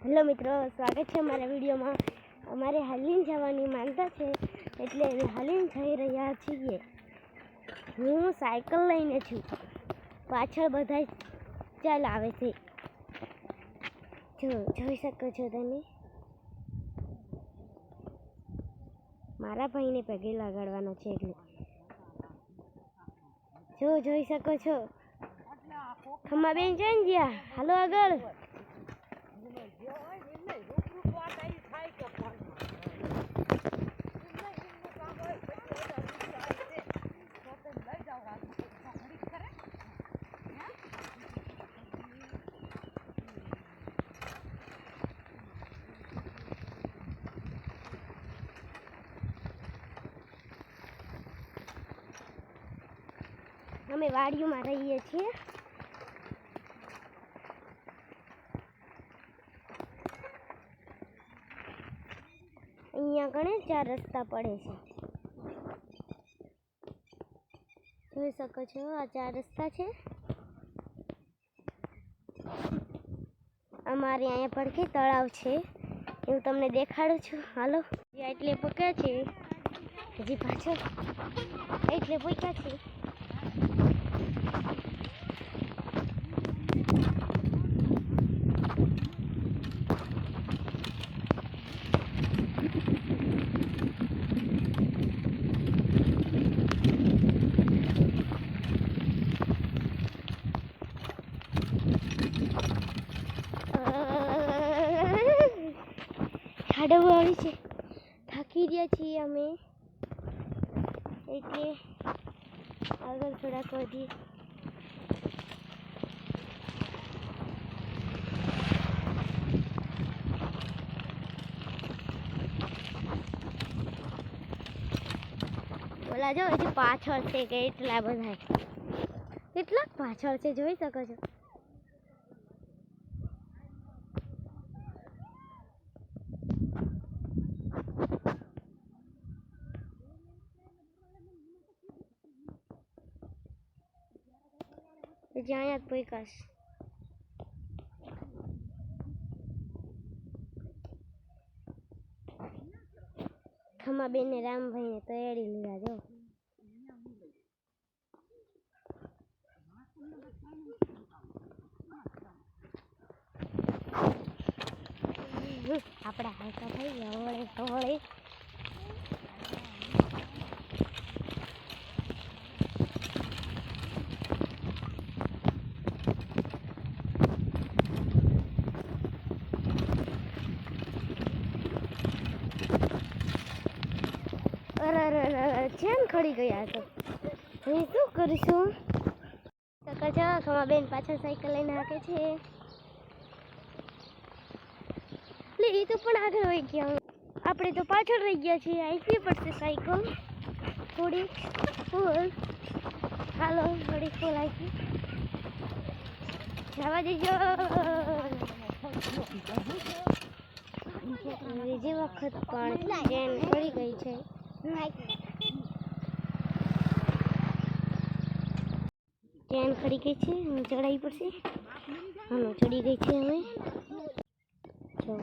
Hello મિત્રો, સ્વાગત છે અમારા વિડીયોમાં। અમારે હાલીને જવાની માનતા છે એટલે હાલીને જઈ રહ્યા છીએ। હું સાયકલ લઈને છું, પાછળ બધા ચાલ આવે છે, જો જોઈ શકો છો તમે। મારા ભાઈને પગે લગાડવાનો છે એટલે જો જોઈ શકો છો। ખમ્મા બેન જઈને ગયા, હાલો આગળ। અમે વાડીઓમાં રહીએ છીએ। અહીંયા ઘણે 4 રસ્તા પડે છે, જોઈ શકો છો। આ 4 રસ્તા છે। અમારે અહીંયા પડખે તળાવ છે, હું તમને દેખાડું છું, હાલો। એટલે પક્યા છે, હજી પાછળ એટલે પક્યા છે। ખાડો વાળી છે, થાકી ગયા છીએ અમે એટલે આગળ થોડાક વધી। ઓલા જો હજી પાછળ છે, કેટલા બધા કેટલાક પાછળ છે, જોઈ શકો છો। જ્યાં પોઈકાશ ખમ્મા બેન ને રામભાઈ ને તૈયારી લીધા જો। આપડા હાલતા ભાઈ હવળે હવળે ચેન ખડી ગયા તો હું શું કરીશું। ખમ્મા બેન પાછળ સાયકલ લઈને હાકે છે, એ તો પણ આગળ વહી ગયા, આપણે તો પાછળ રહી ગયા છીએ। આપવી પડશે સાયકલ થોડી ફૂલ, હાલો થોડી ફૂલ આપી જવા દેજો। બીજી વખત પણ ચેન ખડી ગઈ છે, ચેન ખડી ગઈ છે, ચડાવી પડશે। હાલો ચડી ગઈ છે, હવે જો